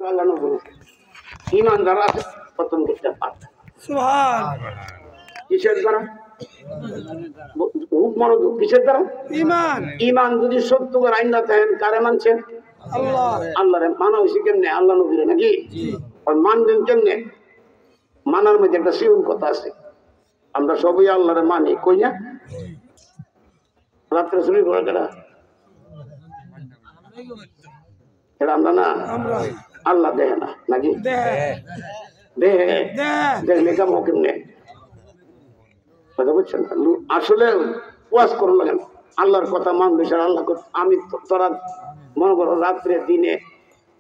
আল্লাহ নবী ইমানদার আছে প্রথম দিকটা পাঠ সুবহান কিসের দ্বারা মনোযোগ কিসের দ্বারা ঈমান ঈমান যদি সত্য করে আইন না থাকেন কারে মানছেন আল্লাহ আল্লাহরে মানা হইছে কেমনে আল্লাহ নবীরে নাকি আর মানবেন কেমনে মানার মধ্যে একটা সিউল কথা আছে আমরা সবাই আল্লাহরে মানি কই না রাত্রে চুরি করে কেডা এটা আমরা না আল্লাহ দেখে না নাকি দেখলে কেমন কেমনে কথা বুঝছেন আসলে ওয়াজ করো লাগেন আল্লাহর কথা মানবে স্যার আল্লাহ আমি তোরা মনে করো রাত্রে দিনে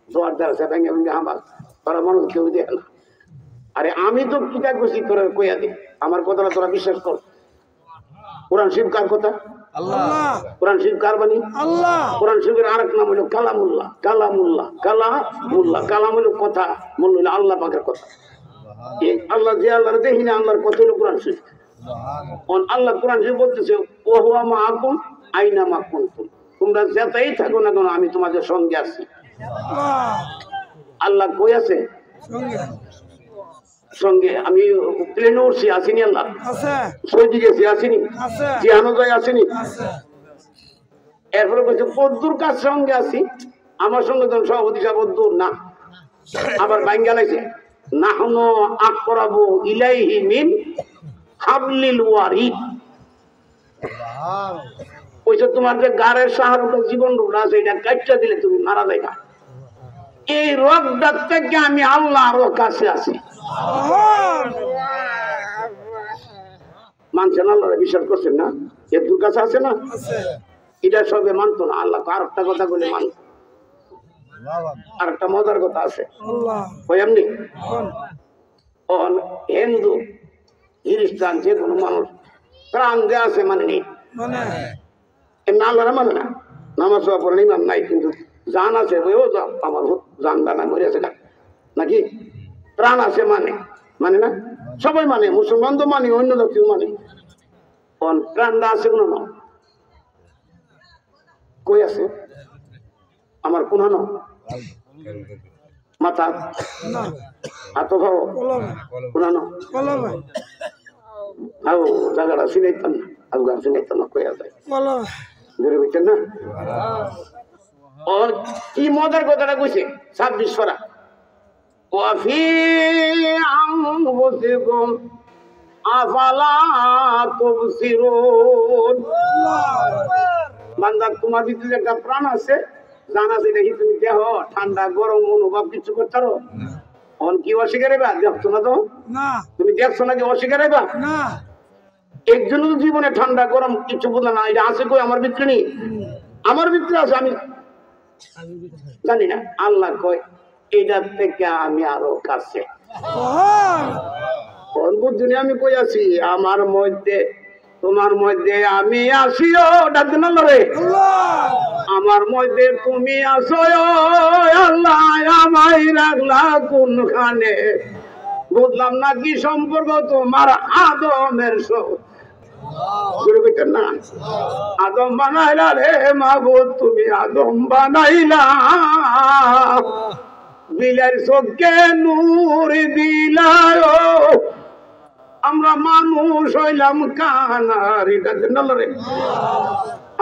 জোয়ার দ্বারা ভেঙে ভেঙে আমার তোরা মনে কেউ দেখে না আরে আমি তো কিতা করছি তোরা কইয়া দি আমার কথাটা তোরা বিশ্বাস কর কোরআন শরীফ কার কথা আল্লাহ কোরআন শরীফ কার বাণী আল্লাহ কোরআন শরীফের আরেক নাম হলো কালামুল্লাহ কালামুল্লাহ কালামুল্লাহ কালাম হলো কথা মূল হলো আল্লাহ পাকের কথা এই আল্লাহ যে আল্লাহর দেখি না আল্লাহর কথা হলো কোরআন শরীফ আল্লাহ কোরআন শরীফ বলতেছে ও হুয়া মাআকুম আইনা মা কুনতুম তোমরা যেতেই থাকো না কেন আমি তোমাদের সঙ্গে আছি আল্লাহ কই আছে সঙ্গে আমি প্লেনে উঠছি আসিনি আল্লাহ সৌদি গেছি আসিনি জিহানজায় আসিনি এরপরে বলছে বদ্দুর কার সঙ্গে আছি আমার সঙ্গে তো সভাপতি সাহেব বদ্দুর না আবার বাইঙ্গা লাগছে নাহনু আকরাবু ইলাইহি মিন হাবলিল ওয়ারিদ কইছে তোমার যে গারের সাহারুটা জীবন রোগ আছে এটা কাটটা দিলে তুমি মারা যাইবা এই রোগটা থেকে আমি আল্লাহর কাছে আছি মানছেন আল্লাহরে বিশ্বাস করছেন না এর কাছে আছে না এটা সবে মানতো না আল্লাহ আর একটা কথা বলে মানত আর একটা মজার কথা আছে এমনি হিন্দু খ্রিস্টান যে কোনো মানুষ প্রাণ যে আছে মানে নেই এমনি আল্লাহরা মানে না নামাজ পড়ে ইমান নাই কিন্তু জান আছে ও আমার জান দানা মরে আছে নাকি প্রাণ আছে মানে মানে না সবাই মানে মুসলমান তো মানে অন্য জাতীয় মানে প্রাণটা আছে কোনো না কই আছে আমার কোন মাথা হাত ভাও কোন জায়গাটা চিনাইতাম না আফগান চিনাইতাম না কই আছে ধরে বুঝছেন না কি মজার কথাটা কইছে 26 পারা ওয়াফি আনফুসিকুম আফালা তুবসিরুন বান্দা তোমার ভিতরে একটা প্রাণ আছে জানা আছে দেখি তুমি দেহ ঠান্ডা গরম অনুভব কিছু করতে পারো কি অস্বীকার হইবা দেখছো না তো না তুমি দেখছো না কি অস্বীকার হইবা না একজনের জীবনে ঠান্ডা গরম কিছু বুঝলা না এটা আছে কই আমার ভিতরে নেই আমার ভিতরে আছে আমি জানি না আল্লাহ কয় এটার থেকে আমি আরো কাছে বুঝুনি আমি কই আছি আমার মধ্যে তোমার মধ্যে আমি আসিও ডাকতেন আল্লাহ রে আমার মধ্যে তুমি আসো আল্লাহ আমায় রাখলা কোনখানে বুঝলাম না কি সম্পর্ক তোমার আদমের না আদম বানাইলা রে মাহবুব তুমি আদম বানাইলা দিলের চোখে নূর দিলায় আমরা মানুষ হইলাম কানার রে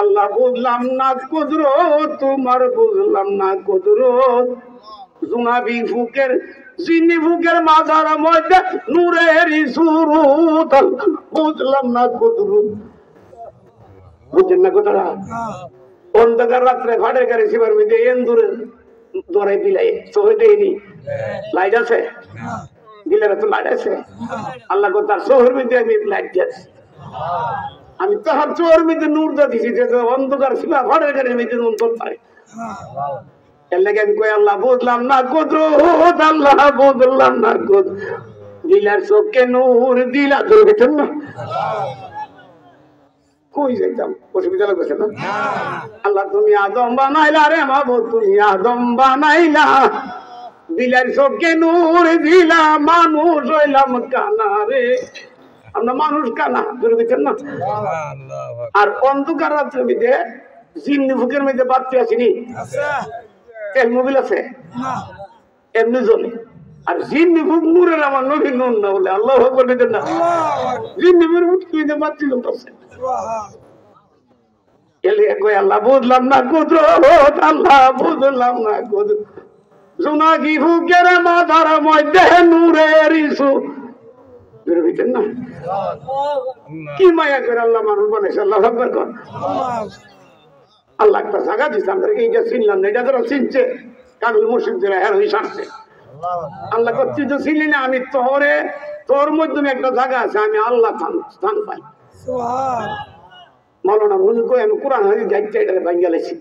আল্লাহ বুঝলাম না কুদরত তোমার বুঝলাম না কুদরত জুনাবি ফুকের জিনি ফুকের মাথার মধ্যে নূরের সুরুত বুঝলাম না কুদরত বুঝছেন না কথাটা অন্ধকার রাত্রে ফাটে গাড়ি শিবার মধ্যে এন্দুরের দরে বিলাই চোখে দেয়নি লাইট আছে দিলের তো লাইট আছে আল্লাহ তার শহর মধ্যে আমি লাইট দিয়েছি আমি তাহার চোর মধ্যে নূর দিয়েছি যে অন্ধকার ছিল ফাটের গাড়ির মধ্যে নূর পারে এর লাগে আমি কই আল্লাহ বুঝলাম না কুদরত আল্লাহ বুঝলাম না কুদরত দিলার চোখে নূর দিলা দেখেছেন না কই যাইতাম অসুবিধা লাগছে না আল্লাহ তুমি আদম বানাইলা রে মাহবুব তুমি আদম বানাইলা দিলার চোখে নূর দিলা মানুষ হইলাম কানা রে আমরা মানুষ কানা দেখেছেন না আর অন্ধকার রাত্রের মধ্যে জিন্নি ফুকের মধ্যে বাড়তে আসিনি তেল মোবিল আছে এমনি জ্বলে। আর জিন্নি বুক মুরের আমার নবী নুন না বলে আল্লাহ বলে দেন না, জিন্নি মুর উঠতে মাতৃ জমতেছে। এলে কই আল্লাহ বুঝলাম না কুদরত, আল্লাহ বুঝলাম না কুদরত। জোনাকি ফুকের মাথার মধ্যে নূরের ইসু বেরোইতেন না। কি মায়া করে আল্লাহ মানুষ বানাইছে, আল্লাহ আকবার কর। আল্লাহ একটা জায়গা দিচ্ছে, আমরা এইটা চিনলাম না, এটা যারা চিনছে কামিল মুর্শিদ যারা হ্যাঁ হয়ে সারছে। আল্লাহ তুই তো চিনলি না, আমি তোরে তোর মাধ্যমে একটা জায়গা আছে, আমি আল্লাহ স্থান পাই। মৌলানা ভুল করে আমি কোরআন হাদিস যাইতে এটা বাঙ্গালেছি।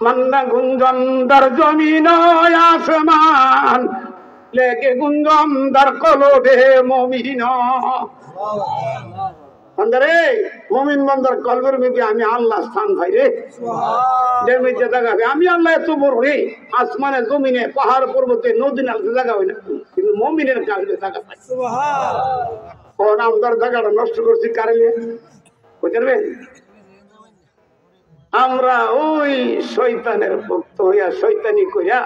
মান্না গুঞ্জনদার জমিন আসমান লেকে গুঞ্জনদার কলবে মমিন। বান্দারে মমিন বান্দার কলবের মধ্যে আমি আল্লাহ স্থান পাই রে। জায়গাবে আমি আল্লাহ এত বড় রে, আসমানে জমিনে পাহাড় পর্বতে নদী নালতে জায়গা হয় না, কিন্তু মমিনের কাছে জায়গা পাই। আমদার জায়গাটা নষ্ট করছি কারণে বুঝতে পারবেন। আমরা ওই শয়তানের ভক্ত হইয়া শয়তানি কইয়া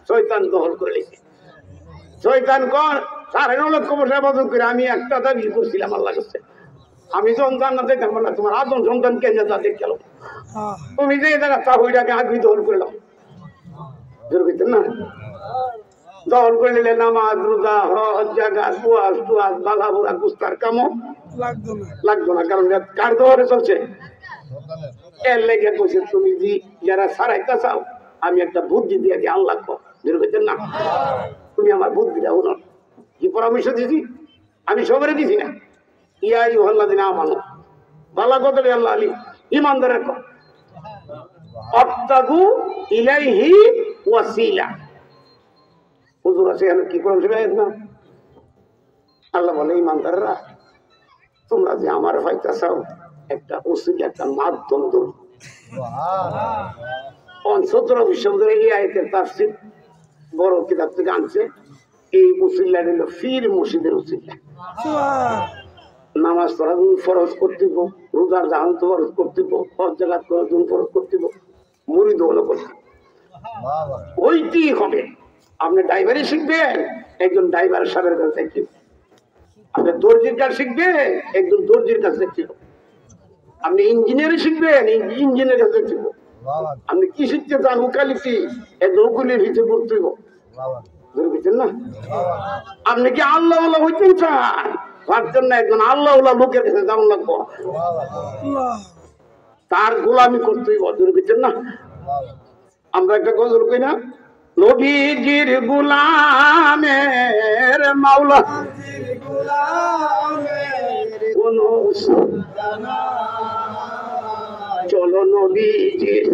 শয়তান দখল করে লিখি। শয়তান কর 9.5 লক্ষ বছর বছর করে আমি একটা দাবি করছিলাম আল্লাহ কাছে, আমি সন্তান না দেখলাম না, তোমার আদম সন্তান কে যা দেখ গেল, তুমি যে জায়গা তা ওইটাকে আগে দখল করলাম। না দখল করে নিলে নামাজ রোজা হজ জাকাত ওয়াজ টুয়াজ বালা বুড়া গুস্তার কামও লাগতো না, কারণ কার দখলে চলছে। এর লেগে কইছে তুমি যে যারা সারাইতে চাও আমি একটা বুদ্ধি দিয়ে দিই, আল্লাহ বেরোবেন না, তুমি আমার বুদ্ধিটা উনো। কি পরামর্শ দিছি আমি সবারে দিছি না, ইয়াই হল্লা দিন আমানো বালা কথা আল্লাহ আলী ইমানদারের অত্যাগু ইলাইহি ওয়াসিলা। হুজুর আছে কি পরামর্শ না, আল্লাহ বলে ইমানদাররা তোমরা যে আমার ফাইতা চাও একটা ওসিলা, একটা মাধ্যম ধরো। 17 বিশ্ববিদ্যালয়ে এই আয়াতের তাফসীর বড় কিতাব থেকে আনছে। এই ওসিলা হলো ফির মসজিদের ওসিলা। নামাজ পড়া ফরজ কর্তব্য, রোজার জাহান তো ফরজ কর্তব্য, হজ জাকাত করার জন্য ফরজ কর্তব্য, মুরিদ হলো কর্তব্য। ওইটি হবে। আপনি ড্রাইভারই শিখবেন, একজন ড্রাইভারের সাথে কাছে শিখবেন। আপনি দর্জির কাজ শিখবেন, একজন দর্জির কাছে শিখবেন। আপনি ইঞ্জিনিয়ারিং শিখবেন, ইঞ্জিনিয়ার কাছে শিখবেন। আপনি কি শিখতে চান, উকালিতি, একজন উকিলের ভিতরে করতে হইব। না আপনি কি আল্লাহ হইতে চান, পারছেন না, একজন আল্লাহ লোকের কাছে যাওয়া লাগবো, তার গোলামি করতে হইব। বুঝছেন না, আমরা একটা গজল কই না, নবীজির গোলামের মাওলা চলো নবীজির।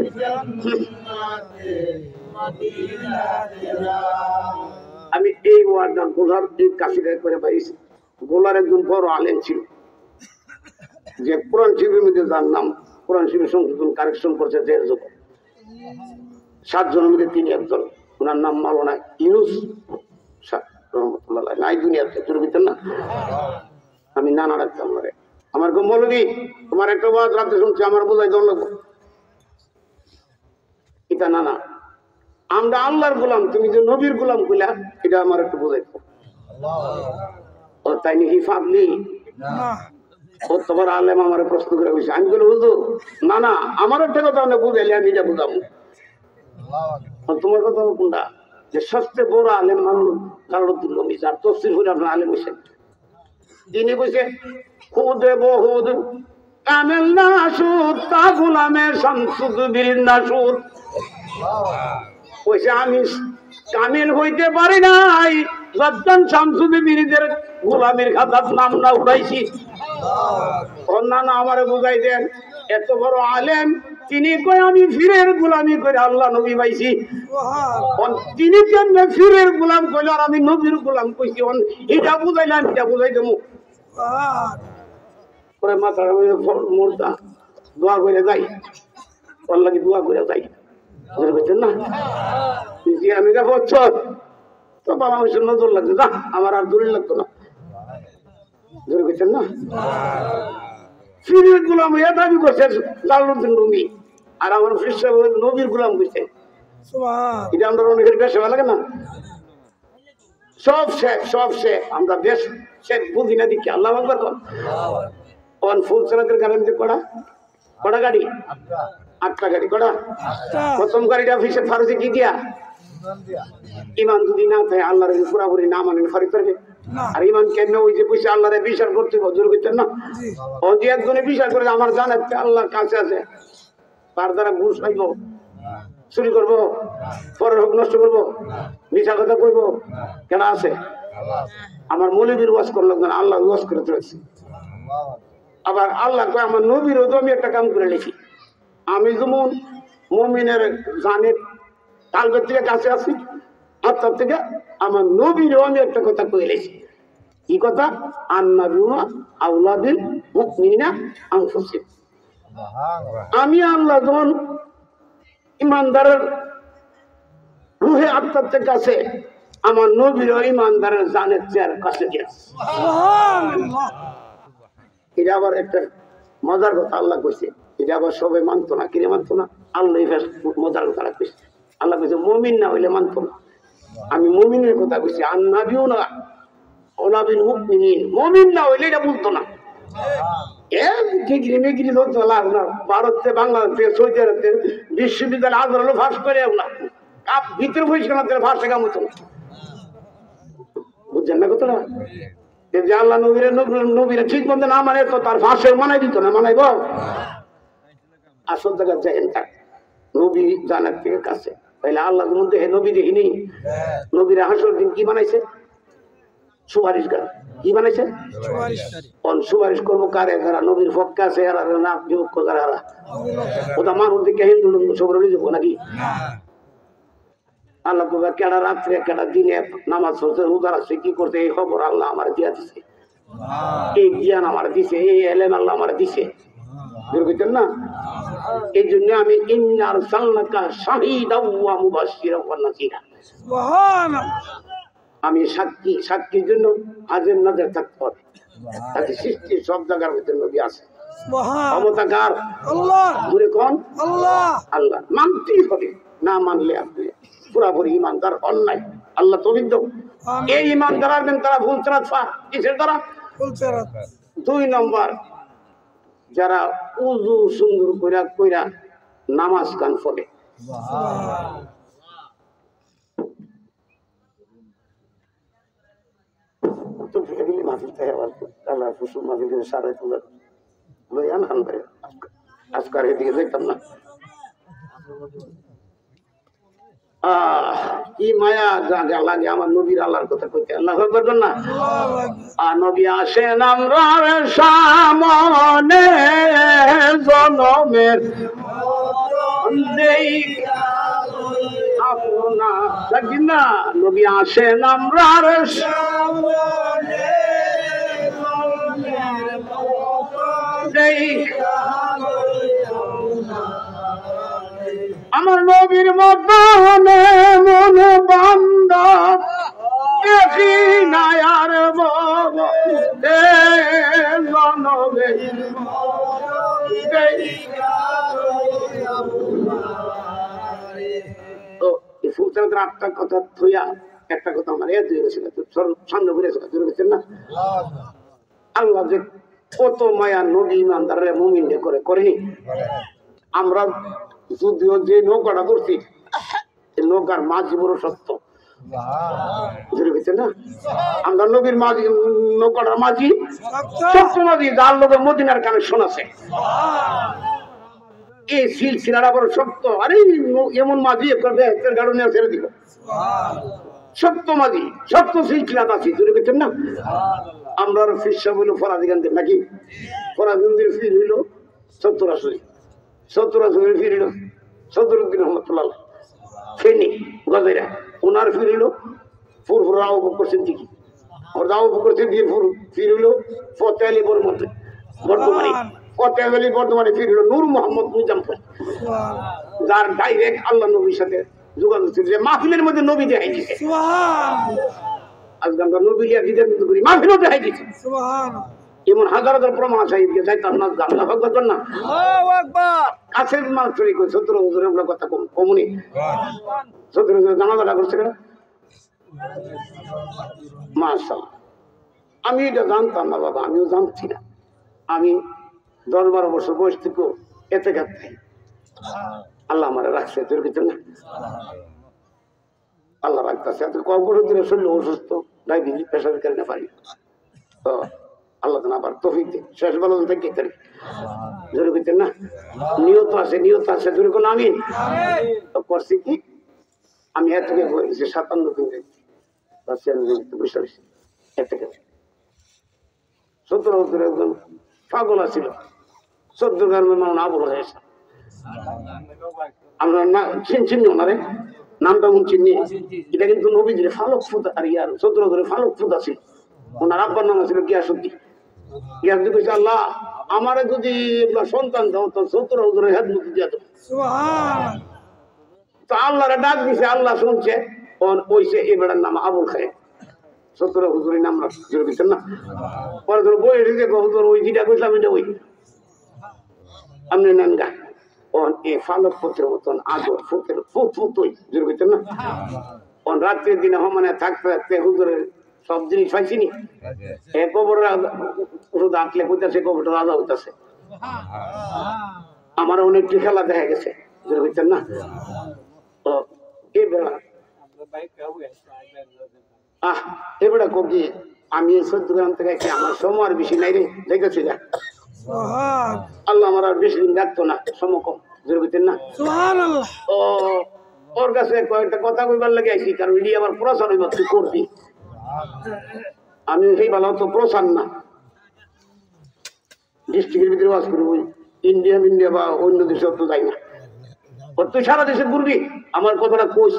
আমি এই ওয়ার্ডটা গোলার কাছে করে পাইছি। গোলার একজন বড় আলেম ছিল, যে কোরআন শিবির মধ্যে যার নাম কোরআন শিবির সংশোধন কারেকশন করছে 7 জনের মধ্যে তিনি একজন। ওনার নাম মাওলানা ইউনুস রহমতুল্লাহ নাই দুনিয়াতে ভিতর না। আমি নানা রাখতাম আমার গো মৌলভী তোমার একটা ওয়াজ রাতে শুনছি, আমার বোঝাই দল লাগবো এটা নানা, আমরা আল্লাহর গোলাম, তুমি যে নবীর গোলাম কইলা এটা আমার একটু বোঝাইতো। তাই নাকি ফাবলি তোমার আলেম আমার প্রশ্ন করে বলছে, আমি বলে বুঝো না না আমার একটা কথা আমরা বুঝাইলে আমি এটা বুঝাবো। তোমার কথা কোনটা, যে সবচেয়ে বড় আলেম মাহমুদ জালালউদ্দিন রুমি, যার তফসির করে আপনার আলেম হোসেন, তিনি কইছে খুদে বহুদ কামেল নাসুদ তা গোলামে শামসুদ বিল নাসুদ। কইছে আমি কামিল হইতে পারি নাই, যতজন শামসুদ বিলদের গোলামের খাতার নাম না উঠাইছি। অন্যান্য আমারে বুঝাই দেন, এত বড় আলেম তিনি কই আমি ফিরের গোলামি করে আল্লাহ নবী পাইছি। তিনি কেমনে ফিরের গোলাম কইল আর আমি নবীর গোলাম কইছি, এটা বুঝাইলাম এটা বুঝাই দেবো। পরে মাথার মোরদা দোয়া করে যাই, আল্লাহকে দোয়া করে যাই, বুঝছেন না। আমি যা বলছ তো বাবা মানুষের নজর লাগছে, যা আমার আর দূরে লাগতো না, ধরে গেছেন না। ফিরের গোলাম দাবি করছে জালালউদ্দিন রুমি, আর আমার নবীর গোলাম কইছে। এটা আমরা অনেকের বেশ ভালো লাগে না সব শেষ আমরা বেশ শেষ বুঝি না দেখি আল্লাহ আকবার কোন ফুল সালাতের গ্যারান্টি কড়া গাড়ি 8টা গাড়ি কড়া প্রথম গাড়িটা অফিসে ফারুজি কি দিয়া ইমান যদি না থাকে আল্লাহর পুরাপুরি না মানেন ফারিদ পারবে আর ইমান কেন ওই যে পয়সা আল্লাহরে বিশ্বাস করতে জোর করতেন না ও যে একজনে বিশ্বাস করে আমার জানে আল্লাহর কাছে আছে তার দ্বারা ঘুষ পাইব চুরি করবো পরের হোক নষ্ট করবো মিশা কথা কইব কেন আছে আমার মৌলবীর ওয়াজ করলো আল্লাহ ওয়াজ করে চলেছি আবার আল্লাহ কয় আমার নবীরও তো আমি একটা কাম করে লিখি আমি যেমন মুমিনের জানের কালবের থেকে কাছে আছি আত্মার থেকে আমার নবীরও আমি একটা কথা কয়ে লিখি কি কথা আন্নাবিউনা আউলাদিল মুমিনিনা আনফুসিহিম আমি আল্লাহ যখন ইমানদারের রুহে আত্মার থেকে কাছে আমার নবীরও ইমানদারের জানের চেয়ার কাছে গেছে এটা আবার একটা মজার কথা আল্লাহ কইছে এটা আবার সবাই মানতো না কিরে মানতো না আল্লাহ মজার কথা কইছে আল্লাহ কইছে মুমিন না হইলে মানতো না আমি মুমিনের কথা কইছি আন্নাবিউনা আউলাদিল মুমিনিন মুমিন না হইলে এটা বলতো না ভারতে বাংলাদেশে সৌদি আরবে বিশ্ববিদ্যালয় আজ হলো ভাস করে না ভিতরে বসে না ভাষা কাম হতো না বুঝছেন না কতটা যে আল্লাহ নবীরা ঠিক মতো না মানে তো তার ভাষা মানাই দিত না মানাইব আসল জায়গা যাইন থাক নবী জানার থেকে কাছে তাইলে আল্লাহ মধ্যে নবী দেখিনি নবীরা হাসর দিন কি বানাইছে সুপারিশ গান কি বানাইছে সুপারিশ করবো কারে যারা নবীর পক্ষে আছে না বিপক্ষ যারা ওটা মানুষ দিকে হিন্দু সব যাবো নাকি আল্লাহ কেডা রাত্রে কেডা দিনে নামাজ পড়ছে রোজা রাখছে কি করছে এই খবর আল্লাহ আমার দিয়া দিছে এই জ্ঞান আমার দিছে এই এলেম আল্লাহ আমার দিছে বুঝতেন না এই জন্য আমি ইন্নার সাল্লাকা শাহিদা ওয়া মুবাশশিরা ওয়া নাযীরা আমি সাক্ষীর জন্য হাজির নাজর থাকতে হবে তাতে সৃষ্টির সব জায়গার ভিতরে নবী আছে ক্ষমতাকার আল্লাহ জুড়ে কোন আল্লাহ মানতেই হবে না মানলে আপনি পুরাপুরি ইমানদার অন্যায় আল্লাহ তৌফিক দাও এই ইমানদার আসবেন তারা ভুল চেরাত কিসের দ্বারা 2 নম্বর যারা উযু সুন্দর কইরা নামাজ গান পড়ে তো ফেরিলি মাহফিল থেকে আবার আল্লাহ ফুসুল মাহফিল থেকে সাড়ে তোলার লই আনহান ভাই আজকার এদিকে দেখতাম না কি মায়া জাগা লাগে আমার নবীর আল্লাহর কথা কইতে আল্লাহ বলবেন না নবী আসেন আমরা সামনে জনমের আপনা দেখি না নবী আসেন আমরা আমার নবীর মনে মনে বান্ধব দেখি না আর আটটা কথা থইয়া একটা কথা আমার এ দুই গেছিল সামনে ঘুরেছিল দূরে গেছেন না আল্লাহ যে কত মায়া নবী ইমানদারে মুমিন করেনি আমরা যদিও যে নৌকাটা ধরছি নৌকার মাঝি বড় সত্য না আমরা নবীর মাঝি নৌকাটার মাঝি সত্য মাঝি যার লোকের মদিনার কানেকশন আছে এই সিলসিলাটা বড় সত্য আরে এমন মাঝি কারণে ছেড়ে দিব সত্য মাঝি সত্য সিলসিলাটা আছে জুড়ে গেছেন না আমরা ফিরসা বলল ফরাজি গান নাকি ফরাজি ফির হইল 70 ফিরিল 70 উদ্দিন রহমতুল্লাহ ফেনি গজেরা ওনার ফিরিল ফুরফুর রাও করছেন দিকে ওর রাও করছেন দিয়ে ফিরিল ফতেহ বর্তমানে ফিরিল নূর মোহাম্মদ মুজাম্ফর যার ডাইরেক্ট আল্লাহ নবীর সাথে যোগাযোগ ছিল যে মাহফিলের মধ্যে নবী দেখাই দিচ্ছে আজকে আমরা নবী দিতে করি মাহফিলও দেখাই দিচ্ছে এমন হাজার হাজার প্রমাণ আছে যাইতাম না আল্লাহু আকবার না কাছের মাত্র সত্তর হুজুরের আমরা কথা কমুনি সত্তর হুজুরের জানাজাটা করছে না মাশাআল্লাহ। আমি এটা জানতাম না বাবা, আমিও জানছি না। আমি 10-12 বছর বয়স থেকে এতে গাতে আল্লাহ আমার রাখছে, তোর কিছু না আল্লাহ রাখতেছে। এত কবর দিলে শরীর অসুস্থ, ডায়াবেটিস প্রেশারের কারণে পারি তো আল্লাহ আবার তৌফিক দিন, শেষ ভালো থেকে করি জোরে কইতেন না। নিয়ত আছে, নিয়ত আছে, জোরে কোন আমি করছি কি আমি এত থেকে বলেছি 57 দিন বসে রয়েছি এত থেকে 17 বছর একজন পাগল আছিল 14 গ্রামের মানুষ আবুল হয়েছে। আমরা না চিনি ওনারে, নামটা চিনি। এটা কিন্তু নবীজির ফালক ফুদ আর ইয়ার 17 ধরে ফালক ফুদ আছে। ওনার আব্বার নাম ছিল গিয়াসুদ্দিন। গিয়াসুদ্দিন কইছে আল্লাহ আমারে যদি সন্তান দাও তো 17 ধরে হেদমত দিয়া দাও। তো আল্লাহরে ডাক দিছে, আল্লাহ শুনছে, ওইছে এই বেটার নাম আবুল খায়ের। 17 হুজুরের নাম জোরে দিচ্ছেন না। পরে ধরো বই রেখে হুজুর ওই যেটা কইলাম এটা ওই আপনি নেন গা ফালক ফুটের মতন আদর ফুটের ফুটই জোরে দিচ্ছেন না। রাত্রের দিনে মানে থাকতে থাকতে হুজুরের সব জিনিস পাইছিনি কবর আঁকলে কইতাছে কবরটা রাজা হইতাছে। আমার অনেকটি খেলা দেখা গেছে জোরে দিচ্ছেন না। তো এই বেলা এবারে কবি আমি 14 গ্রাম থেকে আমার সময় আর বেশি নাই রে দেখেছি যা আল্লাহ আমার আর বেশি দিন রাখতো না, সময় কম জোরে কইতেন না। ও ওর কাছে কয়েকটা কথা কইবার লাগে আইছি, কারণ এটি আমার প্রচার হইবার তুই করবি। আমি সেই ভালো তো প্রচার না, ডিস্ট্রিক্টের ভিতরে ওয়াজ করবো, ইন্ডিয়া বা অন্য দেশে তো যাই না। তুই সারা দেশে ঘুরবি, আমার কথাটা কোষ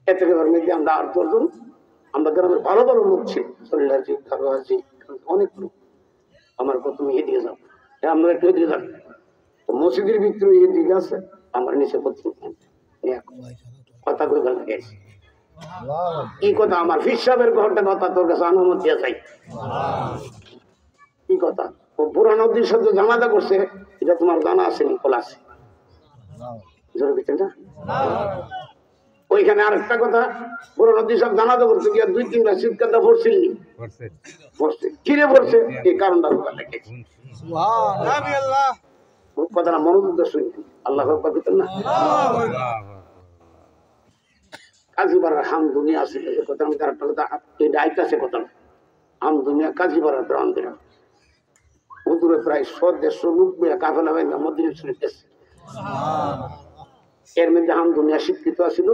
এত মধ্যে আমরা আর 10 জন আমরা গ্রামের ভালো ভালো লোক ছিল, সল্লাজি খারোয়াজি অনেক লোক। আমার প্রথমে এদিকে যাও, আমরা একটু এদিকে যান, মসজিদের ভিতরে এদিকে আছে, আমার নিচে কথা কই ভালো গেছে। কি কথা আমার ফির সাহেবের ঘরটা কথা তোর কাছে অনুমতি দিয়ে যাই। কি কথা ও বুড়া নদীর সাথে জানাজা করছে, এটা তোমার জানা আছে নিকল আছে জোরে দিচ্ছেন না। ওইখানে আরেকটা কথা, বুড়া নদী সব জানাজা করছে গিয়া 2-3 বার শীতকালটা পড়ছিল নি পড়ছে কিরে পড়ছে এই কারণটা কথাটা মনোযোগ দিয়ে শুনি আল্লাহ দিতেন না। কাজীপাড়ার হাম দুনিয়া আছে কথা, আমি আরেকটা কথা এটা আইতাছে কথা হাম দুনিয়া কাজীপাড়ার প্রাণ দিল হুজুরে প্রায় 100-150 লোক কাফেলা বাইন্দা মদিনা শরীফ গেছে। এর মধ্যে হাম দুনিয়া শিক্ষিত আসিল,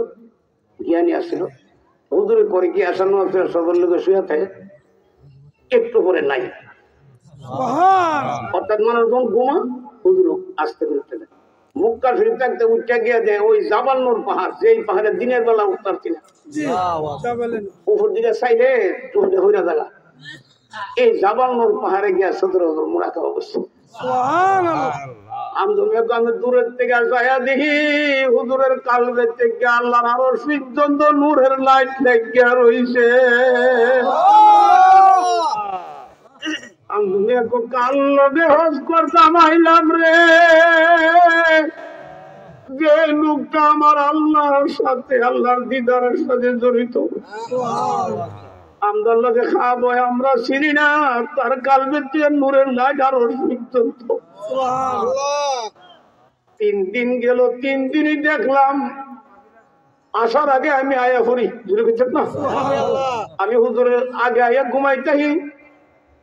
জ্ঞানী আসিল। হুজুরের পরে কি আসানো সদর লোকে শুয়ে থাকে, একটু পরে নাই, অর্থাৎ মানুষজন ঘুমা হুজুর আসতে করতে দেয়। মক্কা শরীফ থাকতে উঠতে গিয়ে দেয় ওই জাবাল নূর পাহাড়, যেই পাহাড়ে দিনের বেলা উঠতে কিনা উপর দিকে চাইলে হইরা জায়গা, এই জাবাল নূর পাহাড়ে গিয়া 17 হুজুর মুরাকাবা বসছে। আমি দূরের থেকে যাইয়া দেখি হুজুরের কালবে থেকে আল্লাহর আরশ পর্যন্ত নূরের লাইট লাগিয়া রইছে। আমি কাল বেহজ করতাম আইলাম রে, যে লোকটা আমার আল্লাহর সাথে আল্লাহর দিদারের সাথে জড়িত, আমদাল্লাহকে খাবো আমরা চিনি না, তার কালবের থেকে নূরের লাইট আরশ পর্যন্ত। 3 দিন গেল, 3 দিনই দেখলাম। আসার আগে আমি আয়া করি না, আমি হুজুরের আগে আয়া ঘুমাইতাহি,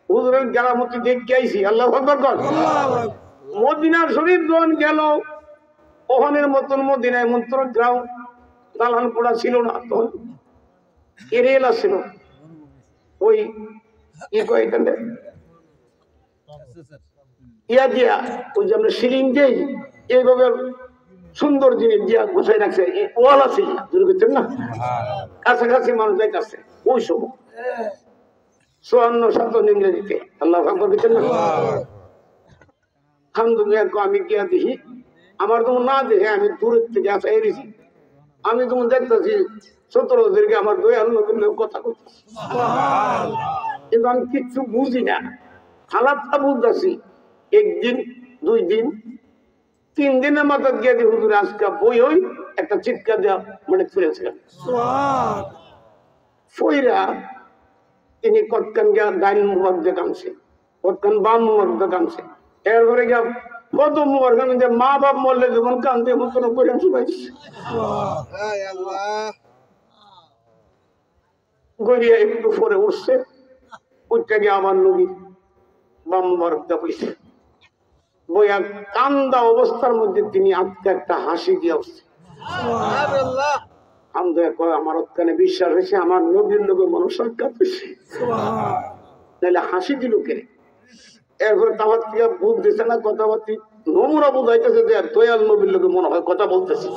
হুজুরের গেরামতি দেখে আইছি। আল্লাহ আকবার কর। মদিনার শরীফ যখন গেল, ওখানের মতন মদিনায় মন্ত্র গ্রাম দালান পোড়া ছিল না, তখন এরিয়েলা ছিল। ওই কি কয় এখানে ইয়া দিয়া ওই যে আমরা সিলিং দেই এইভাবে সুন্দর জিনিস দিয়া গুছাই রাখছে, ওয়াল আছে না, কাছাকাছি মানুষ যাইতেছে ওই সময় 54-57 ইংরেজিতে। আল্লাহ আকবার দিচ্ছেন না। আলহামদুলিল্লাহ আমি গিয়া দেখি, আমার তো না দেখে আমি দূরের থেকে আসা এড়েছি, আমি তখন দেখতেছি 17 হুজুরকে আমার দয়াল নবীর কথা করতেছি, কিন্তু আমি কিচ্ছু বুঝি না, হালাতটা বুঝতেছি। একদিন 2 দিন 3 দিনের মাথা গিয়ে দিয়ে হুজুর আজকে বই হই একটা চিৎকার দেওয়া মানে ফিরেছিলেন ফইরা তিনি কতকান গিয়া ডাইন মুবারক দেখানছে কতকান বাম মুবারক দেখানছে এরপরে গিয়া কত মুবারক যে মা বাপ মরলে যখন কান্দে মতন করে শুনাইছে গড়িয়া একটু পরে উঠছে উঠতে গিয়ে আমার নবী বাম মুবারক দেখাইছে বইয়া কান্দা অবস্থার মধ্যে তিনি আজকে একটা হাসি দিয়ে উঠছে আমার ওখানে বিশ্বাস হয়েছে আমার নবীর লোকে মানুষ সাক্ষাৎ হয়েছে নাহলে হাসি দিল কে এরপরে তাহার থেকে বুঝতেছে না কথাবার্তি নমুনা বুঝাইতেছে যে দয়াল নবীর লোকে মনে হয় কথা বলতেছে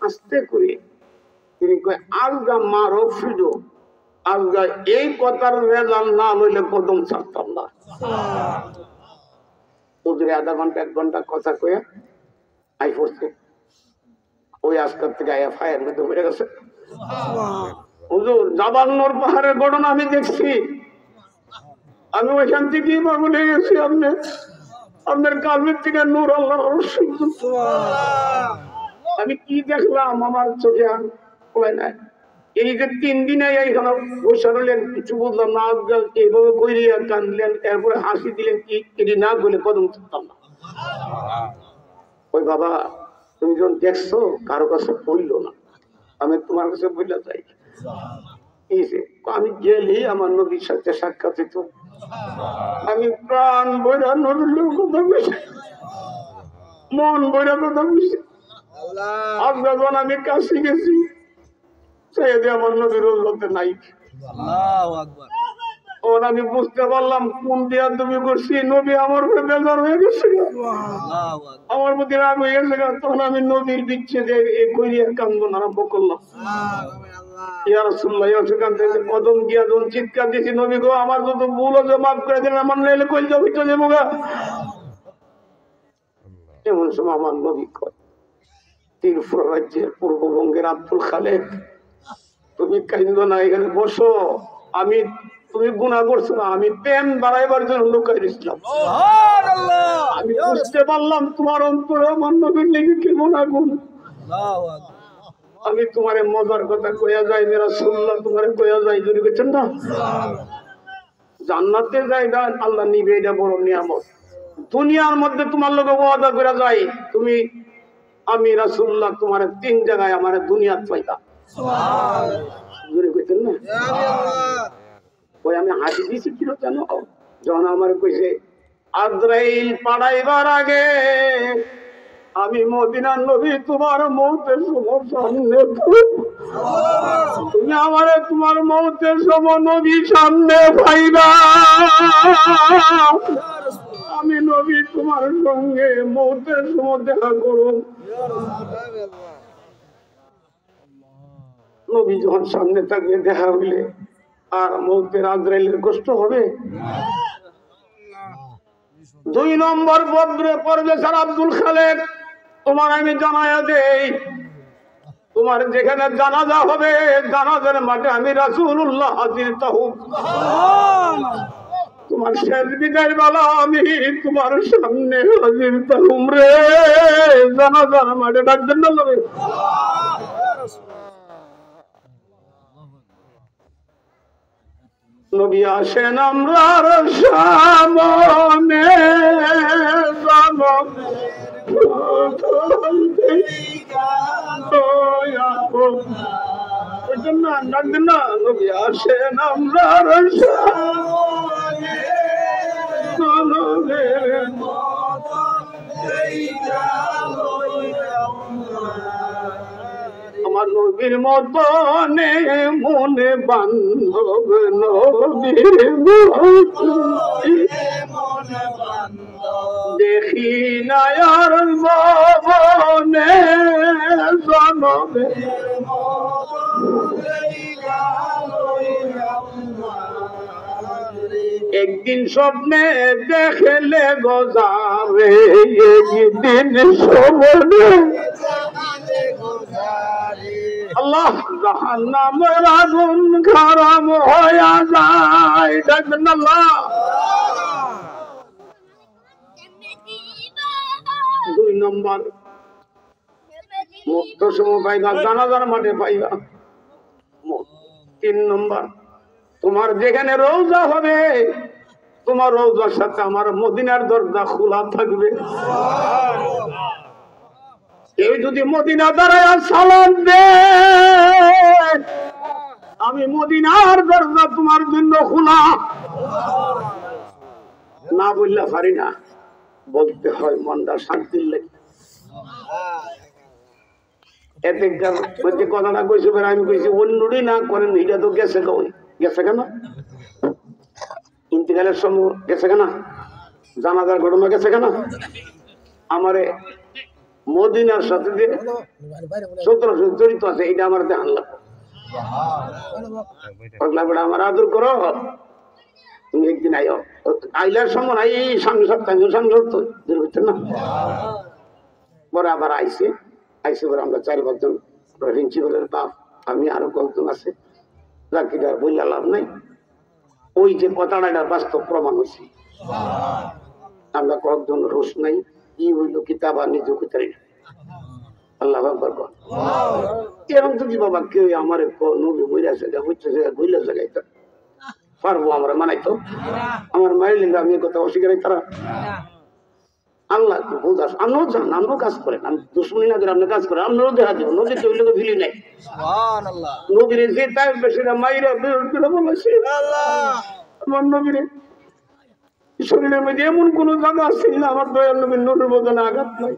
আস্তে করে তিনি কয় আলগা মারো ফিডো আলগা এই কথার রেজাল্ট না লইলে কদম ছাড়তাম না হুজুরে আধা ঘন্টা 1 ঘন্টা কথা কয়ে আই পড়ছে ওই আজকাল থেকে আয়া ফায়ার মধ্যে পড়ে গেছে হুজুর জাবালনোর পাহাড়ের ঘটনা আমি দেখছি আমি ওইখান থেকেই পাগল হয়ে গেছি আপনার কালমের থেকে নূর আল্লাহর আমি কি দেখলাম আমার চোখে আর খোলায় নাই এই যে 3 দিনে এইখানে বসে রইলেন কিছু বুঝলাম না এইভাবে কইরিয়া কান্দলেন এরপরে হাসি দিলেন কি এটি না বলে কদম থাকতাম না ওই বাবা তুমি যখন দেখছো কারো কাছে বললো না আমি তোমার কাছে বললে চাই আমি গেলি আমার নবীর সাথে সাক্ষাৎ হইতো আমি প্রাণ বইরা নবীর কথা বলছি মন বইরা কথা বলছি আপনার যখন আমি কাছে গেছি আমার নবীর উল্লতে নাই ওর আমি বুঝতে পারলাম কোন দিয়া তুমি করছি নবী আমার উপরে বেজার হয়ে গেছে আমার প্রতি রাগ হয়ে গেছে তখন আমি নবীর বিচ্ছেদে কইরিয়া কান্দন আরম্ভ করলাম কদম গিয়া যখন চিৎকার দিয়েছি নবী গো আমার যত ভুল হচ্ছে মাফ করে দেন আমার নাইলে কই যাবো চলে যাবো গা এমন সময় আমার নবী কয় ত্রিপুরা রাজ্যের পূর্ববঙ্গের আব্দুল খালেক তুমি কাইন্দ না এখানে বসো আমি তুমি গুনাহ করছো না আমি প্রেম বাড়াইবার জন্য লুকাই দিয়েছিলাম আমি বুঝতে পারলাম তোমার অন্তরে আমার নবীর লেগে কেমন আগুন আমি তোমার মজার কথা কইয়া যাই রাসূলুল্লাহ তোমারে কইয়া যাই যদি বলছেন না জান্নাতে যাইবা আল্লাহ নিবে এটা বড় নিয়ামত দুনিয়ার মধ্যে তোমার লগে ওয়াদা করে যাই তুমি আমি রাসূলুল্লাহ তোমারে 3 জায়গায় আমারে দুনিয়াত পাইতা সুবহানাল্লাহ কইতেন না ওই আমি হাসি দিছি কি জানো যখন আমার কইছে আজরাইল পাড়াইবার আগে আমি মদিনার নবী তোমার মৌতের সামনে তুমি আমারে তোমার মৌতের সময় নবী সামনে পাইবা আমি নবী তোমার সঙ্গে মৌতের সময় দেখা করুন নবী যখন সামনে থাকবে দেখা হইলে আর মৌতের আজরাইলের কষ্ট হবে 2 নম্বর পর্বে স্যার আব্দুল খালেক তোমার আমি জানাইয়া দেই তোমার যেখানে জানাজা হবে জানাজার মাঠে আমি রাসূলুল্লাহ হাজির তাহুম তোমার শেষ বিদায় বেলা আমি তোমার সামনে হাজির তাহুম রে জানাজার মাঠে ডাকবেন না লবে নবী আসেন আমরার সামনে ডাকবেন না নবী আসেন আমরার সামনে আমার নবীর মতনে মনে বান্ধব নবীর দেখি না আর মনে জনমে একদিন স্বপ্নে দেখলে গোজারে, একদিন স্বপ্নে আল্লাহ জাহান্নামের আগুন গরম হয়ে যায়। দেখবেন আল্লাহ। 2 নম্বর মুক্ত সময় পাইবা, জানাজার মাঠে পাইবা। 3 নম্বর তোমার যেখানে রওজা হবে, তোমার রওজার সাথে আমার মদিনার দরজা খোলা থাকবে। কেউ যদি মদিনা দাঁড়ায় সালাম দে, আমি মদিনার দরজা তোমার জন্য খোলা। না বললে পারি না, বলতে হয় মনটা শান্তির লাগে। এতে কথাটা কইছে, আমি কইছি অন্যটি না করেন, এটা তো গেছে গেছে কেন, ইন্তিকালের সময় গেছে কেন, জানাজার ঘটনা গেছে কেন। আমারে মদিনার সাথে যে 1700 জড়িত আছে, এটা আমার দেখান লাগবে। আমার আদর করো, তুমি একদিন আইও। আইলার সময় এই সামনে সপ্তাহ বুঝছেন না, পরে আবার আইসে পরে আমরা 4-5 জন প্রিন্সিপালের বাপ, আমি আরো কয়েকজন আছে, রাখিটা বললে লাভ নাই। ওই যে কথাটা বাস্তব প্রমাণ হয়েছে। আমরা কয়েকজন রোষ নাই, কি হইল কিতাব আর নিজ কিতারি আল্লাহ আকবার কর। এরকম যদি বাবা কেউ আমার নবী বইলা জায়গা বুঝছে বইলা জায়গায় পারবো আমরা মানাইতো, আমার মায়ের লিঙ্গে আমি কথা অস্বীকার তারা। আল্লাহ বোঝাস, আমরাও যান, আমরাও কাজ করেন, আমি দুশ্মনী না করে আপনি কাজ করেন, আমরাও দেখা দেবো। নদীর তো ওই লোক ফিলি নাই, নবীর যে তাই বেশিরা মাইরা বলেছে আমার নবীরে শরীরের মধ্যে এমন কোন জায়গা ছিল না আমার দয়াল নবীর নুরের বদনে আঘাত নাই।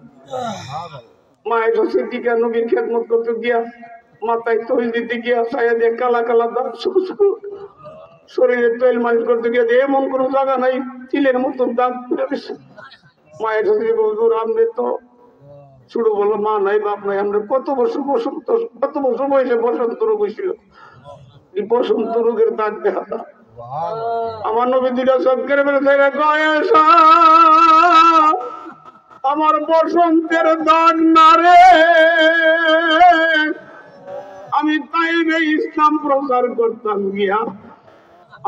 মায়ের সিদ্দিকা নবীর খেদমত করতে গিয়া, মাথায় তৈল দিতে গিয়া, ছায়া দিয়ে কালা কালা দাগ, শরীরে তৈল মালিশ করতে গিয়া এমন কোন জায়গা নাই তিলের মতন দাগ পুরে গেছে। মায়ের হুজুর আমনে তো শুরু বললো, মা নাই বাপ নাই, আমরা কত বছর বয়সে বসন্ত রোগ হয়েছিল, বসন্ত রোগের দাগ দেখা। আমার নবী 2টা চোখ কেড়ে ফেলেছে, আমার বসন্তের দাগ না রে, আমি তাইবে ইসলাম প্রচার করতাম গিয়া,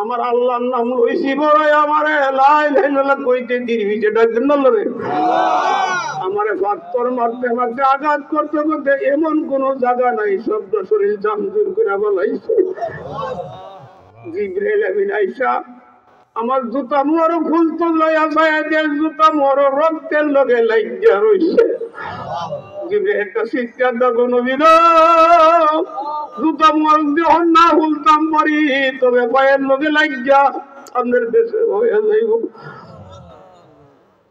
আমার আল্লাহর নাম লইছি বড়, আমারে কইতে দিবি যেটার জন্য রে, আমারে পাথর মারতে মারতে আঘাত করতে করতে এমন কোন জায়গা নাই, শব্দ শরীর জামজুর করে বলাইছে। জিবরাইল আমিন আইসা আমার জুতা মোরও খুলতো লইয়া যায়, জুতা মোরও রক্তের লগে লাগিয়া রইছে। জিবরাইল একটা চিৎকার দাও, নবী জুতা মোর যখন না খুলতাম পারি, তবে পায়ের লগে লাগিয়া আপনার দেশে হয়ে যাইব।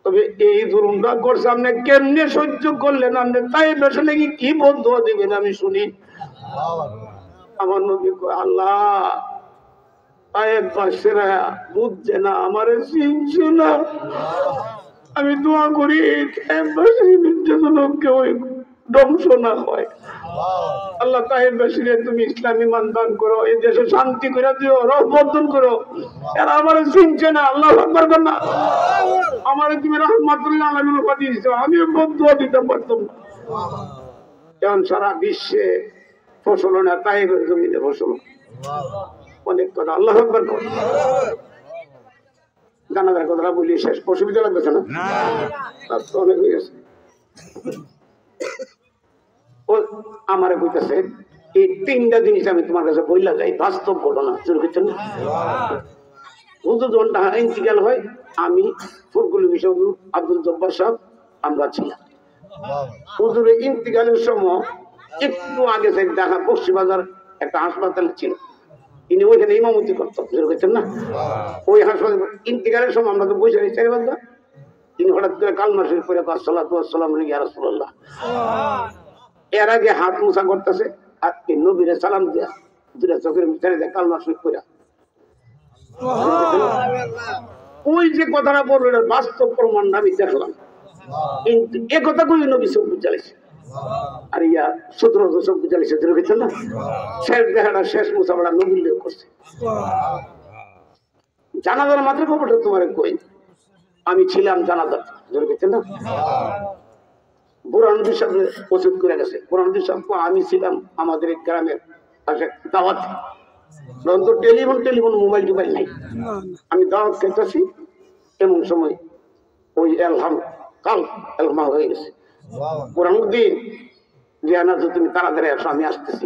তবে এই জুলুমটা করছে আপনি কেমনে সহ্য করলেন? আপনি তাই বেশি নাকি কি বদুয়া দিবেন আমি শুনি। আমার নবী কয়, আল্লাহ বুঝছে না, আমার চিনছে না, আমি দোয়া করি ধ্বংস না হয়। আল্লাহ তাহেববাসীরে তুমি ইসলামী মান দান করো, এই দেশে শান্তি করে দিও, রহমত করো। এরা আমার চিনছে না, আল্লাহ আকবার কর না, আমার তুমি রহমাতুল্লাহ আলামিন উপাধি দিছো, আমি বদুয়া দিতে পারতাম না। এখন সারা বিশ্বে ফসল না, তাহেবের জমিনে ফসল অনেক কথা। আল্লাহ আকবার কর। জানাজার কথাটা বলি শেষ, অসুবিধা লাগতেছে না? অনেক হয়ে গেছে। আমারে কইতেছে এই 3টা জিনিস আমি তোমার কাছে বইলা যাই, বাস্তব ঘটনা। হুজুর যখন ইন্তিকাল হয়, আমি ফুরকুলি বিষয় আব্দুল জব্বার সাহেব আমরা ছিলাম। হুজুরের ইন্তিকালের সময় একটু আগে থেকে দেখা বক্সিবাজার একটা হাসপাতাল ছিল, তিনি ওইখানে ইমামতি করতেন না। ওই হাসপাতাল ইন্তিকালের সময় আমরা তো বসে চাই বান্দা, তিনি হঠাৎ করে কালমা শরীফ পড়ে আসসালাতু ওয়াসসালামু আলাইকা ইয়া রাসূলুল্লাহ, এর আগে হাত মোছা করতেছে আর এই নবীরে সালাম দিয়া 2টা চোখের ভিতরে দিয়ে কালমা শরীফ পড়ে। ওই যে কথাটা বললো এটা বাস্তব প্রমাণ আমি দেখলাম, কিন্তু এ কথা কই নবী সব বুঝাইছে। আর ইয়া 1700 সব বুঝাইছে দেখেছেন না, শেষ দেখাটা শেষ মোছাবাড়া নবীর লোক করছে। জানাজার মাত্র খবরটা তোমার কই, আমি ছিলাম জানাজার, বুঝতে না? বুরহানুদ্দিন সাহেব ওসিয়ত করে গেছে। বুরহানুদ্দিন সাহেব আমি ছিলাম আমাদের গ্রামের দাওয়াত, টেলিফোন মোবাইল টোবাইল নাই, আমি দাওয়াত খেতেছি, এমন সময় ওই কাল এলহাম হয়ে গেছে। বুরহানুদ্দিন যে না তুমি তাড়াতাড়ি আসো, আমি আসতেছি।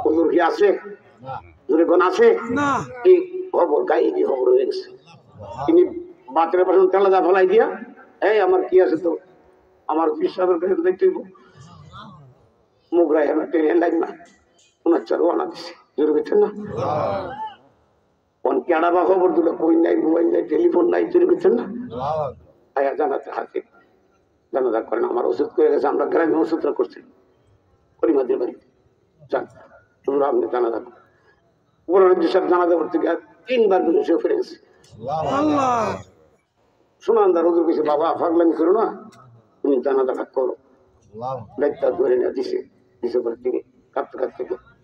হুজুর কি আছে? জোরে কোন আছে? এই খবর গায়ে দিয়ে খবর হয়ে গেছে। তিনি বাতের পাশে তেলাজা ফলাই দিয়া, এই আমার কি আছে তো, আমার বিশ্বাসের কাছে দেখতে মুখ রায় আমার ট্রেন লাইন না, ওনার চারু আনা দিছে। জোরে বুঝছেন না? কেডা বা খবর দিল, কই নাই, মোবাইল নাই, টেলিফোন নাই, জোরে বুঝছেন না? আয়া জানাতে হাতে জানাজা করেন, আমার ওষুধ করে গেছে, আমরা গ্রামে ওষুধটা করছি করিমাদের বাড়িতে। যান তোমরা আপনি জানাজা করেন। বুরহানুদ্দিন সাহেব জানাজা করতে গিয়ে 3 বার বেশি ফিরে গেছে। সুনানদার হুজুর কইছে, বাবা পাগলামি করো না, তুমি জানাজাটা করো। দায়িত্ব ধরে নিয়ে দিছে, দিছে করে থেকে কাঁদতে কাঁদতে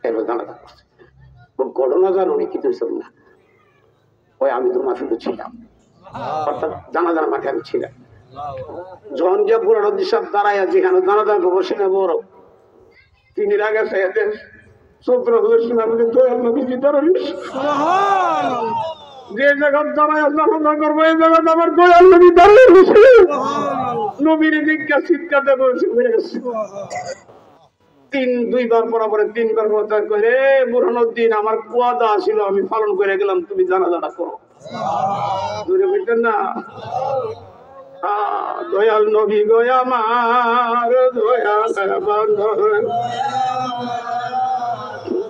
এবার জানাজা করছে। ঘটনা জানো নি কিছু হিসাব না, ওই আমি তো মাফিকে ছিলাম, অর্থাৎ জানাজার মাঠে আমি ছিলাম। যখন গিয়ে বুরহানুদ্দিন সাহেব দাঁড়াইয়া যেখানে জানাজা বসে না বড়, তিনি রাগে চাইতেন 17 বছর আমি দয়াল নবীজি দাঁড়াবি, যে জায়গা দাঁড়ায় জানাজা করবো এই জায়গাতে আমার দয়াল নবী দাঁড়িয়ে গেছে। নবীর দিকটা চিৎকার করেছে, বেড়ে গেছে। 2বার পরে 3বার করে, বুরহানুদ্দিন আমার ওয়াদা ছিল, আমি পালন করে গেলাম, তুমি জানাজাটা করো। দূরে বুঝতেন না? দয়াল নবী গো আমার, দয়াল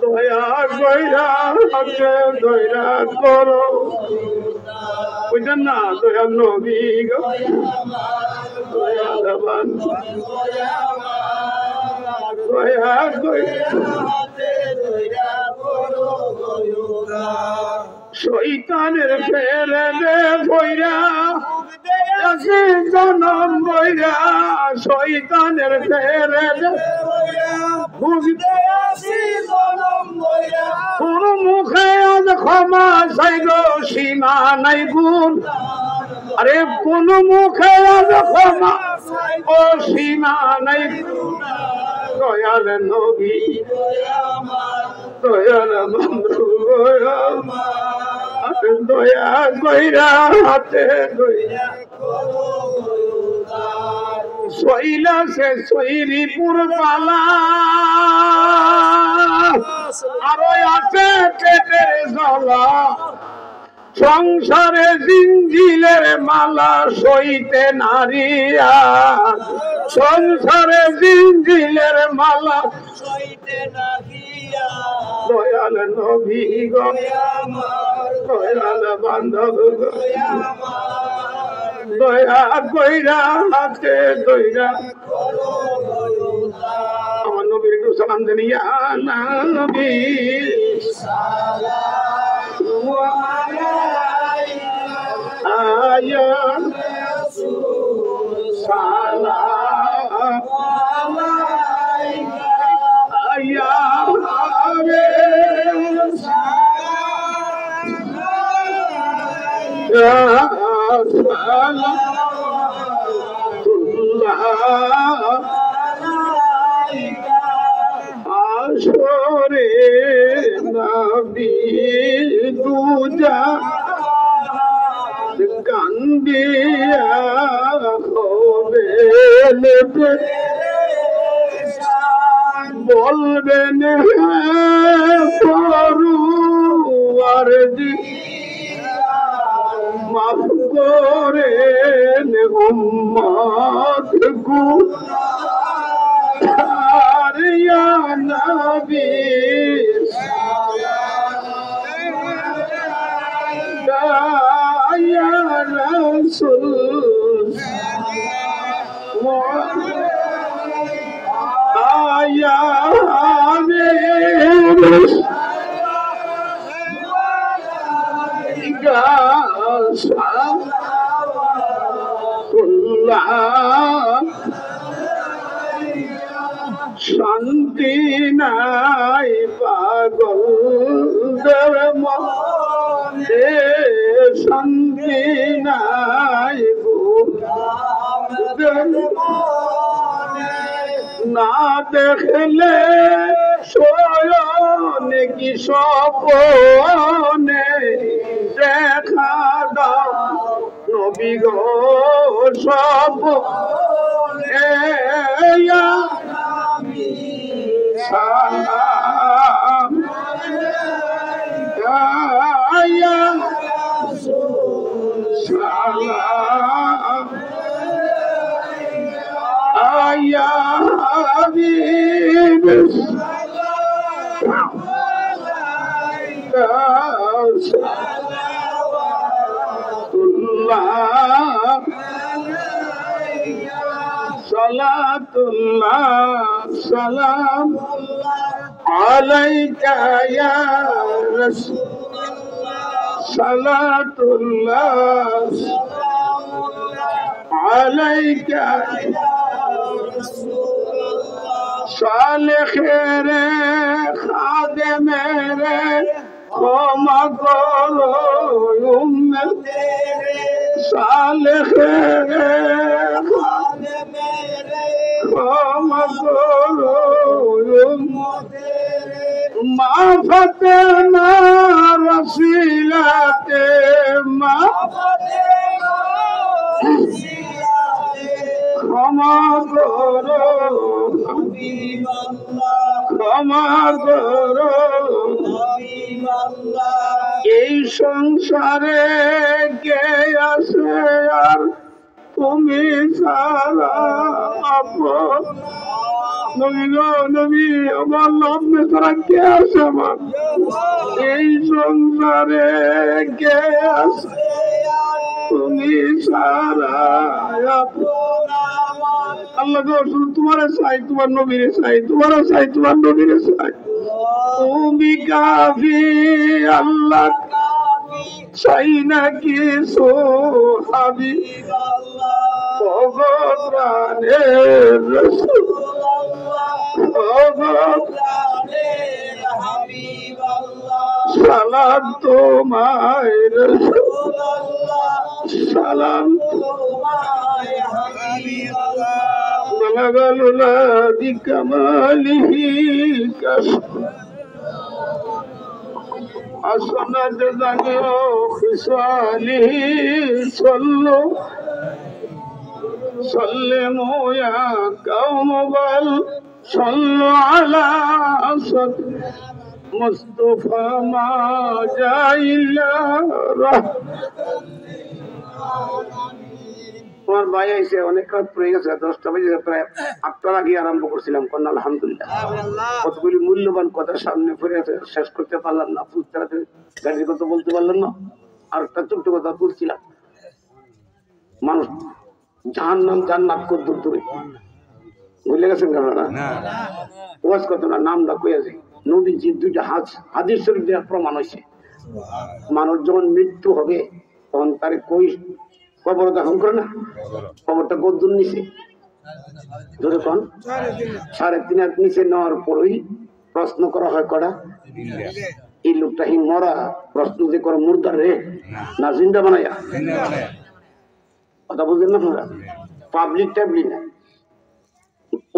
দয়া গয়রা হাতে দয়া করো, বুঝলেন না? দয়াল নবী গো দয়াল দয়া শয়তানের ফেলে দে বইরা, জনম বইরা, শয়তানের ফেলে দে কোন মুখে আজ ক্ষমা চাই গো, সীমা নাই গুণ। আরে কোন মুখে আজ ক্ষমা ও সীমা নাই, দয়াল নবী দয়াল বন্ধু দয়া কইরা হাতে দয়া সইলা সে সইরিপুর পালা, আরো আছে পেটের জ্বালা, সংসারে জিঞ্জিলের মালা সইতে নারিয়া, সংসারে জিঞ্জিলের মালা সইতে নারিয়া, দয়াল নবী গো দয়াল বান্ধব গো দয়া কইরা হাতে দইরা, আমার নবীর একটু সালাম দেন। ইয়া নবী আয়া সালাম আয়া আসরে নবী দুজা কান্দিয়া হবে বলবেন পরুয়ার দি মাফ করে উম্মত গুনাহগার ইয়া নবী ইয়া রাসূল আয়া হাবিব শান্তি নাই পাগল মনে দেখলে শয়নে কি স্বপনে দেখা দাও নবী গো স্বপনে সালাম ইয়া সালাম আয়া Habib salatullah salam alayka ya rasulullah salatullah alayka সালেহেরে খাদেমেরে ক্ষমা করো উম্মতেরে সালেহেরে খাদেমেরে ক্ষমা করো উম্মতেরে মা ফাতেমা রসিলাতে মা ফাতেমা ক্ষমা করো ক্ষমা করো এই সংসারে কে আছে আর তুমি সারা আপন নবী গো নবী আমার লম্বে সারা কে আছে আমার এই সংসারে কে আছে তুমি সারা আপন আল্লাহ গো শুধু তোমারে চাই তোমার নবীরে চাই তোমারও চাই তোমার নবীরে চাই তুমি কাফি আল্লাহ চাই না কিছু হাবিব ভগবানের রাসূল ভগবানের হাবিব সালাম তোমায় রাসূলুল্লাহ সালাম তোমায় হাবিব বলগলুলা বিকামালিহি কাশফ আসনাদ জানিও খিসালিহি সাল্লু সাল্লিমু ইয়া কওম বল সাল্লু আলা আসাদ মুস্তাফা মা জাইলা তোমার ভাই এসে অনেক রাত পড়ে গেছে 10টা বাজে প্রায় 8টার আগে আরম্ভ করছিলাম কন্যা আলহামদুলিল্লাহ কতগুলি মূল্যবান কথা সামনে পড়ে আছে শেষ করতে পারলাম না ফুলতারাতে গাড়ির কথা বলতে পারলাম না আর একটা ছোট্ট কথা বলছিলাম মানুষ জাহান্নাম জান্নাত কত দূর দূরে ভুলে গেছেন আপনারা ওয়াজ কত না নামটা কই আছে নবীজির দুইটা হাদিস শরীফ দেওয়ার প্রমাণ হয়েছে মানুষ যখন মৃত্যু হবে তখন তার কই কবর দাফন করে না কবরটা কত দূর নিচে ধরে কোন 3.5 হাত নিচে নেওয়ার পরই প্রশ্ন করা হয় কটা এই লোকটা হি মরা প্রশ্ন যে করে মুর্দার রে না জিন্দা বানাইয়া কথা বুঝলেন না আপনারা পাবলিক ট্যাবলি না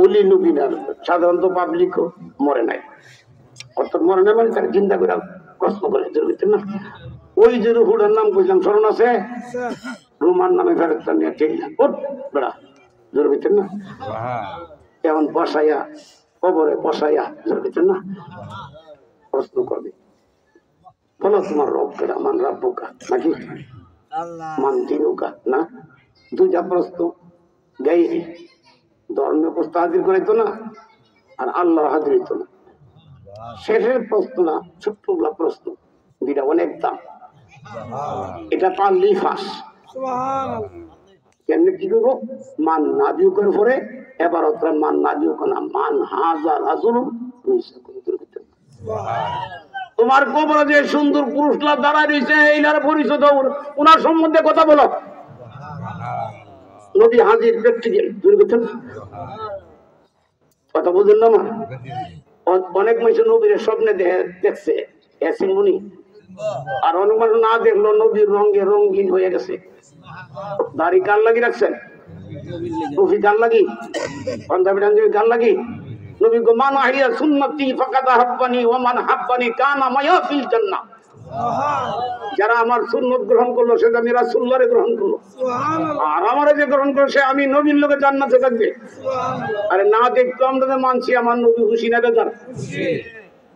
ওলি নবী না সাধারণত পাবলিকও মরে নাই অর্থাৎ মরে নাই মানে তার চিন্তা করে প্রশ্ন করে ধরবেন না ওই যে রুহুটার নাম কইলাম স্মরণ আছে রুমান নামে ফেরত নিয়ে ঠেকলাম ওট বেড়া ধরবেন না এমন বসাইয়া কবরে বসাইয়া ধরবেন না প্রশ্ন করবে বলো তোমার রব কেডা মান রাব্বুকা নাকি মান দিনুকা না দুইটা প্রশ্ন গাই ধর্মীয় প্রশ্ন হাজির করাইতো না আর আল্লাহ হাজির হইতো না শেষের প্রশ্ন না ছোট্টগুলা প্রশ্ন দুইটা অনেক দাম এটা পারলেই ফাঁস কেমনি কি করবো মান নাজিও করে পরে এবার ওরা মান নাজিও না মান হাজার হাজুর তোমার কবরে যে সুন্দর পুরুষরা দাঁড়ায় রয়েছে এইনার পরিচয় ওনার সম্বন্ধে কথা বলো নবী হাজির প্র্যাকটিক্যাল দুর্গঠন কথা বুঝলেন না আমার অনেক মানুষ নবীর স্বপ্নে দেখছে এসিমুনি আর অনেক মানুষ না দেখলো নবীর রঙে রঙিন হয়ে গেছে দাড়ি কার লাগি রাখছেন টুপি কার লাগি পাঞ্জাবি টাঞ্জাবি কার লাগি নবী গো মান আহিয়া সুন্নতি ফাকাদ হাব্বানি ওয়া মান হাব্বানি কানা মায়া ফিল জান্নাহ। যারা আমার সুন্নত গ্রহণ করলো সে আমি রাসূলুল্লাহরে গ্রহণ করলো, আর আমারে যে গ্রহণ করলো সে আমি নবীর লোকে জান্নাতে থাকবে। আরে না দেখতো আমরা যে মানছি আমার নবী খুশি না বেজার?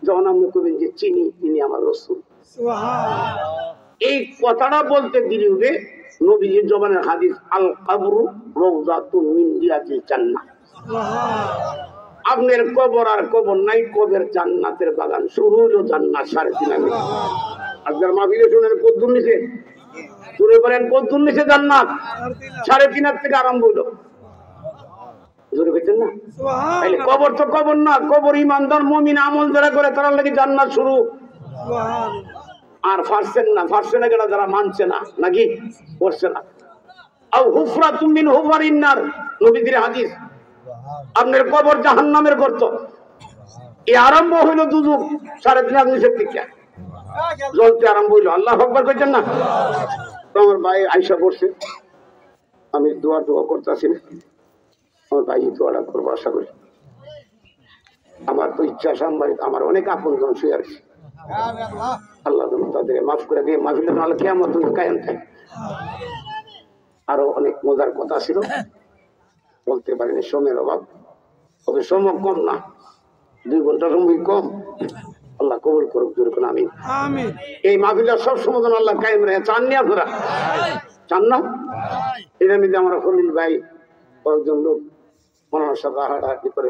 যখন আপনি কবেন যে চিনি তিনি আমার রাসূল, এই কথাটা বলতে দিলে নবীজির জবানের হাদিস আল কবরু রাউযাতুম মিন রিয়াজিল জান্নাহ। আপনার কবর আর কবর নাই, কবর জান্নাতের বাগান। শুরু হলো জান্নাত 3.5 আমি আজকের মাহফিলে শুনেন কদ্দুর নিচে শুরু করেন, কদ্দুর নিচে জান্নাত 3.5 থেকে আরম্ভ হলো। জোরে কইতেন না? তাইলে কবর তো কবর না, কবর ইমানদার মুমিন আমল যারা করে তারা লাগি জান্নাত শুরু। আর ফারছেন না গেলা যারা মানছে না, নাকি করছে না। আও হুফরাতুম মিন হুফারিন নার, নবীজির হাদিস। আপনার কবর জাহান্নামের গর্ত। এই আরম্ভ হইল দুজক 3.5 নিচের থেকে জ্বলতে আরম্ভ হইল। আল্লাহু আকবার কইতেন না? আমার ভাই আয়েশা পড়ছে, আমি দোয়া করতেছি না, আমার ভাই দোয়াটা করবো আশা করি। আমার তো ইচ্ছা সামবারিক, আমার অনেক আপনজন শুয়ে আছে, আল্লাহ তাদের মাফ করে দিয়ে মাহফিলে নাহলে কিয়ামত কায়েম থাকে। আরো অনেক মজার কথা ছিল, বলতে পারিনি, সময়ের অভাব। তবে সময় কম না, 2 ঘন্টা সময় কম। আল্লাহ কবুল করুক, জোরে কোন আমিন। এই মাহফিলটা সব সময় আল্লাহ কায়েম রাখে। চান নি আপনারা? চান না? এটার মধ্যে আমরা খলিল ভাই কয়েকজন লোক মনের সাথে হাঁটাহাঁটি করে